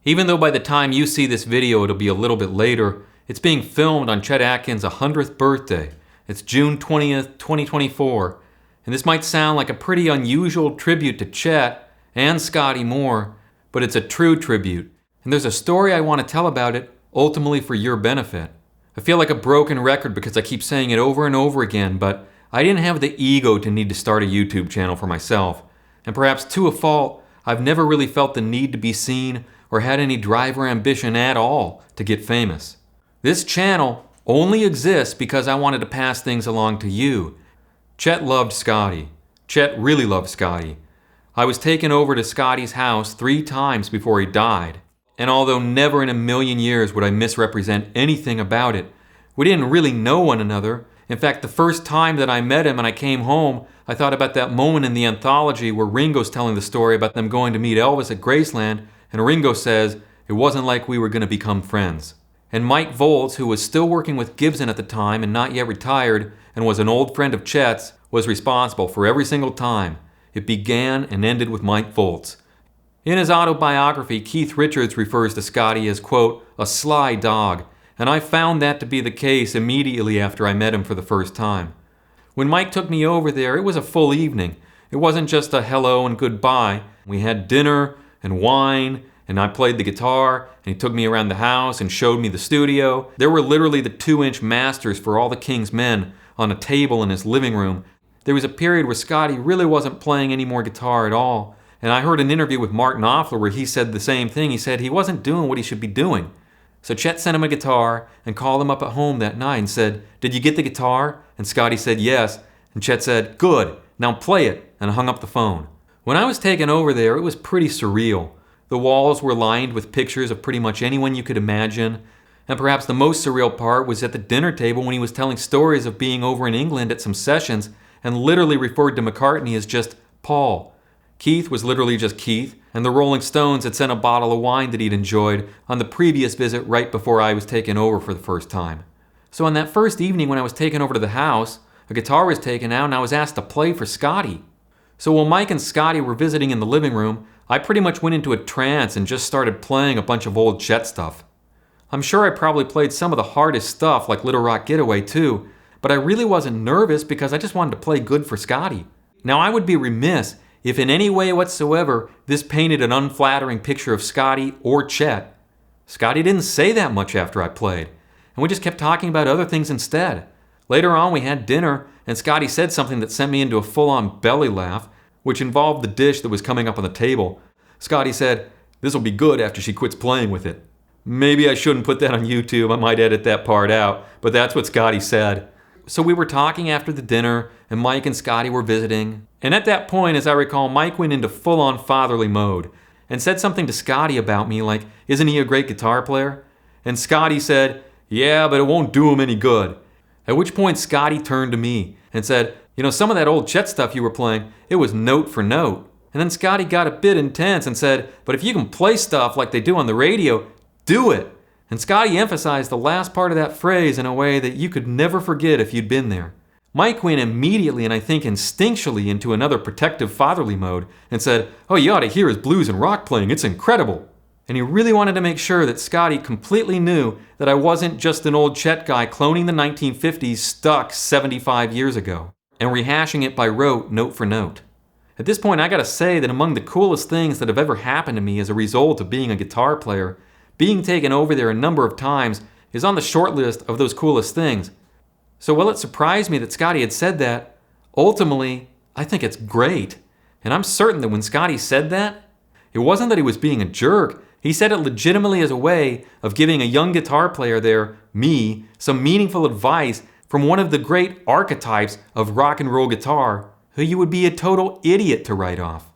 Even though by the time you see this video it'll be a little bit later, it's being filmed on Chet Atkins' 100th birthday. It's June 20th, 2024, and this might sound like a pretty unusual tribute to Chet and Scotty Moore, but it's a true tribute, and there's a story I want to tell about it, ultimately for your benefit. I feel like a broken record because I keep saying it over and over again, but I didn't have the ego to need to start a YouTube channel for myself, and perhaps to a fault, I've never really felt the need to be seen or had any drive or ambition at all to get famous. This channel only exists because I wanted to pass things along to you. Chet loved Scotty. Chet really loved Scotty. I was taken over to Scotty's house 3 times before he died, and although never in a million years would I misrepresent anything about it, we didn't really know one another. In fact, the first time that I met him and I came home, I thought about that moment in the anthology where Ringo's telling the story about them going to meet Elvis at Graceland, and Ringo says, "It wasn't like we were going to become friends." And Mike Volz, who was still working with Gibson at the time and not yet retired, and was an old friend of Chet's, was responsible for every single time. It began and ended with Mike Volz. In his autobiography, Keith Richards refers to Scotty as, quote, "a sly dog," and I found that to be the case immediately after I met him for the first time. When Mike took me over there, it was a full evening. It wasn't just a hello and goodbye. We had dinner and wine, and I played the guitar, and he took me around the house and showed me the studio. There were literally the 2-inch masters for all the King's Men on a table in his living room. There was a period where Scotty really wasn't playing any more guitar at all, and I heard an interview with Mark Knopfler where he said the same thing. He said he wasn't doing what he should be doing. So Chet sent him a guitar and called him up at home that night and said, "Did you get the guitar?" And Scotty said yes, and Chet said, "Good, now play it," and hung up the phone. When I was taken over there, it was pretty surreal. The walls were lined with pictures of pretty much anyone you could imagine, and perhaps the most surreal part was at the dinner table when he was telling stories of being over in England at some sessions and literally referred to McCartney as just Paul. Keith was literally just Keith, and the Rolling Stones had sent a bottle of wine that he'd enjoyed on the previous visit right before I was taken over for the first time. So on that first evening when I was taken over to the house, a guitar was taken out and I was asked to play for Scotty. So while Mike and Scotty were visiting in the living room, I pretty much went into a trance and just started playing a bunch of old Chet stuff. I'm sure I probably played some of the hardest stuff like Little Rock Getaway too, but I really wasn't nervous because I just wanted to play good for Scotty. Now I would be remiss if in any way whatsoever this painted an unflattering picture of Scotty or Chet. Scotty didn't say that much after I played, and we just kept talking about other things instead. Later on we had dinner, and Scotty said something that sent me into a full-on belly laugh, which involved the dish that was coming up on the table. Scotty said, "This'll be good after she quits playing with it." Maybe I shouldn't put that on YouTube, I might edit that part out, but that's what Scotty said. So we were talking after the dinner, and Mike and Scotty were visiting, and at that point, as I recall, Mike went into full-on fatherly mode and said something to Scotty about me like, "Isn't he a great guitar player?" And Scotty said, "Yeah, but it won't do him any good." At which point Scotty turned to me and said, "You know, some of that old Chet stuff you were playing, it was note for note." And then Scotty got a bit intense and said, "But if you can play stuff like they do on the radio, do it." And Scotty emphasized the last part of that phrase in a way that you could never forget if you'd been there. Mike went immediately, and I think instinctually, into another protective fatherly mode and said, "Oh, you ought to hear his blues and rock playing, it's incredible." And he really wanted to make sure that Scotty completely knew that I wasn't just an old Chet guy cloning the 1950s stuck 75 years ago and rehashing it by rote, note for note. At this point, I gotta say that among the coolest things that have ever happened to me as a result of being a guitar player, being taken over there a number of times is on the short list of those coolest things. So while it surprised me that Scotty had said that, ultimately, I think it's great. And I'm certain that when Scotty said that, it wasn't that he was being a jerk. He said it legitimately as a way of giving a young guitar player there, me, some meaningful advice from one of the great archetypes of rock and roll guitar, who you would be a total idiot to write off.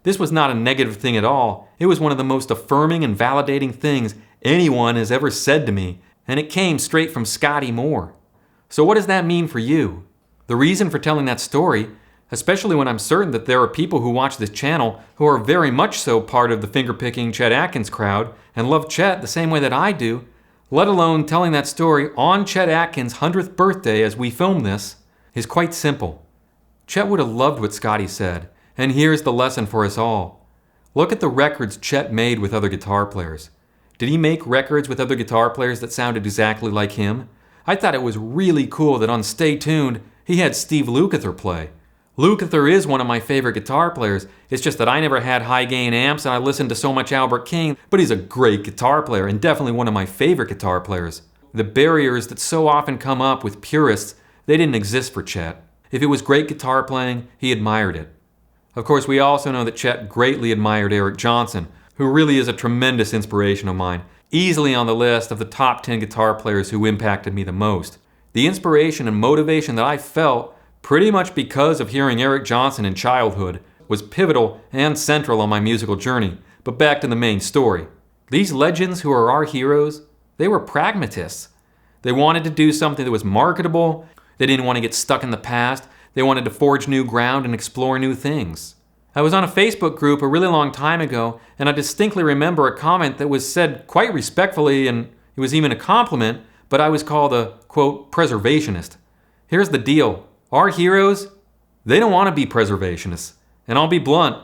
This was not a negative thing at all. It was one of the most affirming and validating things anyone has ever said to me, and it came straight from Scotty Moore. So what does that mean for you? The reason for telling that story, especially when I'm certain that there are people who watch this channel who are very much so part of the finger-picking Chet Atkins crowd and love Chet the same way that I do, let alone telling that story on Chet Atkins' 100th birthday as we film this, is quite simple. Chet would have loved what Scotty said, and here's the lesson for us all. Look at the records Chet made with other guitar players. Did he make records with other guitar players that sounded exactly like him? I thought it was really cool that on Stay Tuned, he had Steve Lukather play. Lukather is one of my favorite guitar players. It's just that I never had high-gain amps and I listened to so much Albert King, but he's a great guitar player and definitely one of my favorite guitar players. The barriers that so often come up with purists, they didn't exist for Chet. If it was great guitar playing, he admired it. Of course, we also know that Chet greatly admired Eric Johnson, who really is a tremendous inspiration of mine, easily on the list of the top 10 guitar players who impacted me the most. The inspiration and motivation that I felt, pretty much because of hearing Eric Johnson in childhood, was pivotal and central on my musical journey. But back to the main story. These legends who are our heroes, they were pragmatists. They wanted to do something that was marketable. They didn't want to get stuck in the past. They wanted to forge new ground and explore new things. I was on a Facebook group a really long time ago, and I distinctly remember a comment that was said quite respectfully, and it was even a compliment, but I was called a, quote, preservationist. Here's the deal. Our heroes, they don't want to be preservationists. And I'll be blunt,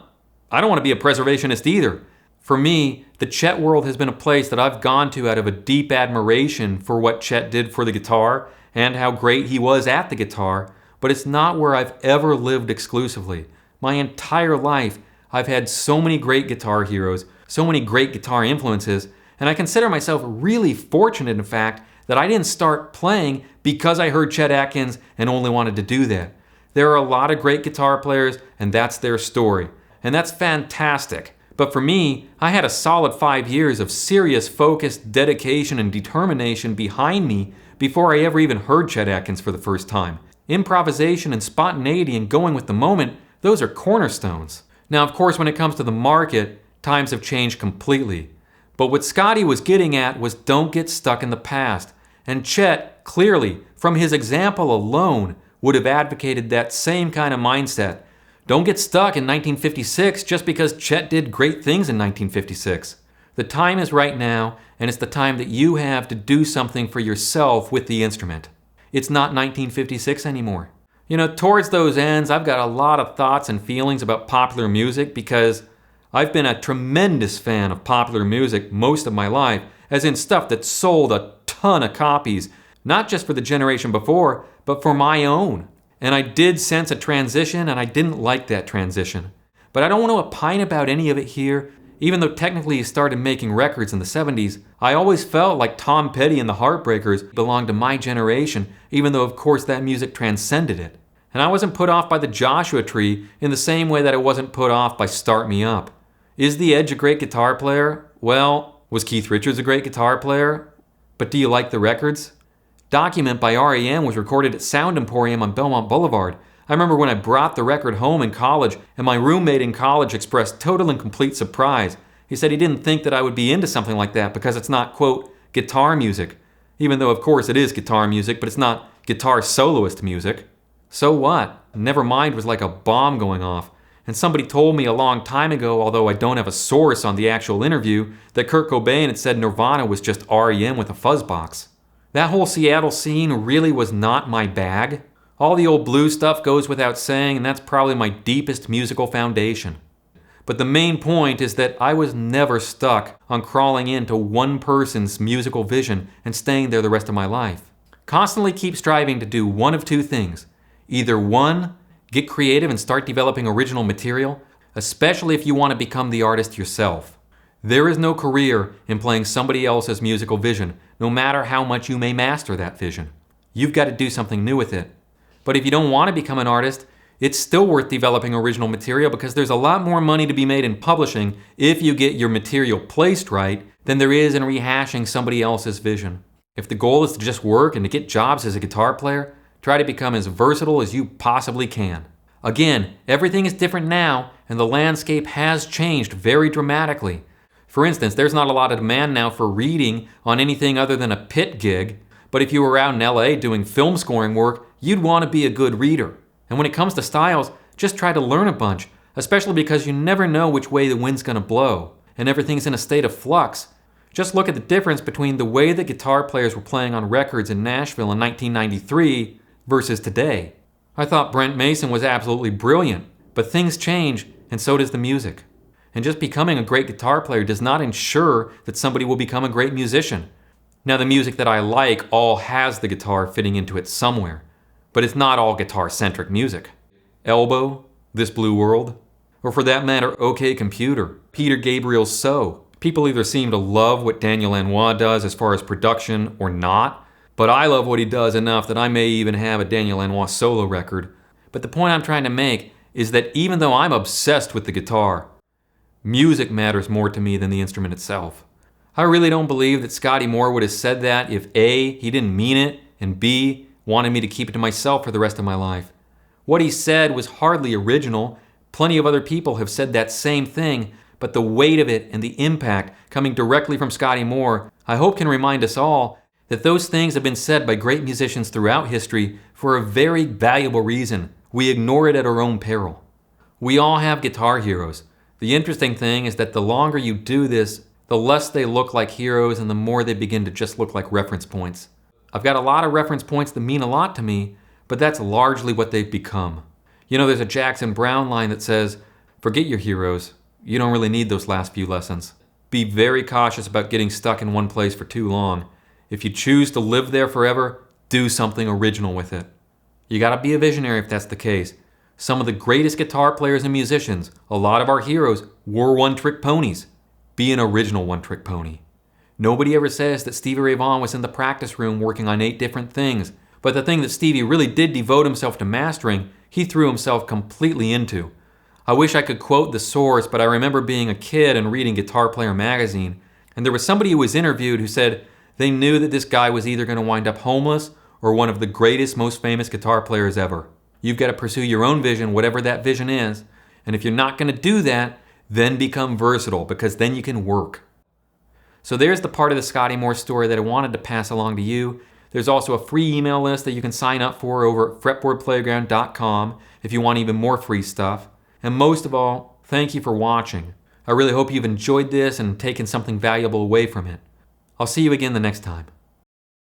I don't want to be a preservationist either. For me, the Chet world has been a place that I've gone to out of a deep admiration for what Chet did for the guitar and how great he was at the guitar, but it's not where I've ever lived exclusively. My entire life, I've had so many great guitar heroes, so many great guitar influences, and I consider myself really fortunate, in fact, that I didn't start playing because I heard Chet Atkins and only wanted to do that. There are a lot of great guitar players, and that's their story. And that's fantastic. But for me, I had a solid 5 years of serious focus, dedication, and determination behind me before I ever even heard Chet Atkins for the first time. Improvisation and spontaneity and going with the moment, those are cornerstones. Now, of course, when it comes to the market, times have changed completely. But what Scotty was getting at was don't get stuck in the past. And Chet, clearly, from his example alone, would have advocated that same kind of mindset. Don't get stuck in 1956 just because Chet did great things in 1956. The time is right now, and it's the time that you have to do something for yourself with the instrument. It's not 1956 anymore. You know, towards those ends, I've got a lot of thoughts and feelings about popular music because I've been a tremendous fan of popular music most of my life, as in stuff that sold a ton of copies, not just for the generation before, but for my own. And I did sense a transition, and I didn't like that transition. But I don't want to opine about any of it here. Even though technically he started making records in the 70s, I always felt like Tom Petty and the Heartbreakers belonged to my generation, even though of course that music transcended it. And I wasn't put off by the Joshua Tree in the same way that I wasn't put off by Start Me Up. Is The Edge a great guitar player? Well, was Keith Richards a great guitar player? But do you like the records? Document by R.E.M. was recorded at Sound Emporium on Belmont Boulevard. I remember when I brought the record home in college, and my roommate in college expressed total and complete surprise. He said he didn't think that I would be into something like that because it's not, quote, guitar music. Even though, of course, it is guitar music, but it's not guitar soloist music. So what? Nevermind was like a bomb going off. And somebody told me a long time ago, although I don't have a source on the actual interview, that Kurt Cobain had said Nirvana was just R.E.M. with a fuzzbox. That whole Seattle scene really was not my bag. All the old blues stuff goes without saying, and that's probably my deepest musical foundation. But the main point is that I was never stuck on crawling into one person's musical vision and staying there the rest of my life. Constantly keep striving to do one of two things. Either one, get creative and start developing original material, especially if you want to become the artist yourself. There is no career in playing somebody else's musical vision, no matter how much you may master that vision. You've got to do something new with it. But if you don't want to become an artist, it's still worth developing original material because there's a lot more money to be made in publishing if you get your material placed right than there is in rehashing somebody else's vision. If the goal is to just work and to get jobs as a guitar player, try to become as versatile as you possibly can. Again, everything is different now, and the landscape has changed very dramatically. For instance, there's not a lot of demand now for reading on anything other than a pit gig, but if you were out in LA doing film scoring work, you'd want to be a good reader. And when it comes to styles, just try to learn a bunch, especially because you never know which way the wind's going to blow, and everything's in a state of flux. Just look at the difference between the way that guitar players were playing on records in Nashville in 1993 versus today. I thought Brent Mason was absolutely brilliant, but things change, and so does the music. And just becoming a great guitar player does not ensure that somebody will become a great musician. Now, the music that I like all has the guitar fitting into it somewhere, but it's not all guitar-centric music. Elbow, This Blue World, or for that matter, OK Computer, Peter Gabriel's So. People either seem to love what Daniel Lanois does as far as production or not, but I love what he does enough that I may even have a Daniel Lanois solo record. But the point I'm trying to make is that even though I'm obsessed with the guitar, music matters more to me than the instrument itself. I really don't believe that Scotty Moore would have said that if A, he didn't mean it, and B, wanted me to keep it to myself for the rest of my life. What he said was hardly original. Plenty of other people have said that same thing, but the weight of it and the impact coming directly from Scotty Moore, I hope can remind us all that those things have been said by great musicians throughout history for a very valuable reason. We ignore it at our own peril. We all have guitar heroes. The interesting thing is that the longer you do this, the less they look like heroes and the more they begin to just look like reference points. I've got a lot of reference points that mean a lot to me, but that's largely what they've become. You know, there's a Jackson Browne line that says, "Forget your heroes. You don't really need those last few lessons." Be very cautious about getting stuck in one place for too long. If you choose to live there forever, do something original with it. You gotta be a visionary if that's the case. Some of the greatest guitar players and musicians, a lot of our heroes, were one-trick ponies. Be an original one-trick pony. Nobody ever says that Stevie Ray Vaughan was in the practice room working on 8 different things, but the thing that Stevie really did devote himself to mastering, he threw himself completely into. I wish I could quote the source, but I remember being a kid and reading Guitar Player magazine, and there was somebody who was interviewed who said they knew that this guy was either going to wind up homeless or one of the greatest, most famous guitar players ever. You've got to pursue your own vision, whatever that vision is, and if you're not going to do that, then become versatile, because then you can work. So there's the part of the Scotty Moore story that I wanted to pass along to you. There's also a free email list that you can sign up for over at fretboardplayground.com if you want even more free stuff. And most of all, thank you for watching. I really hope you've enjoyed this and taken something valuable away from it. I'll see you again the next time.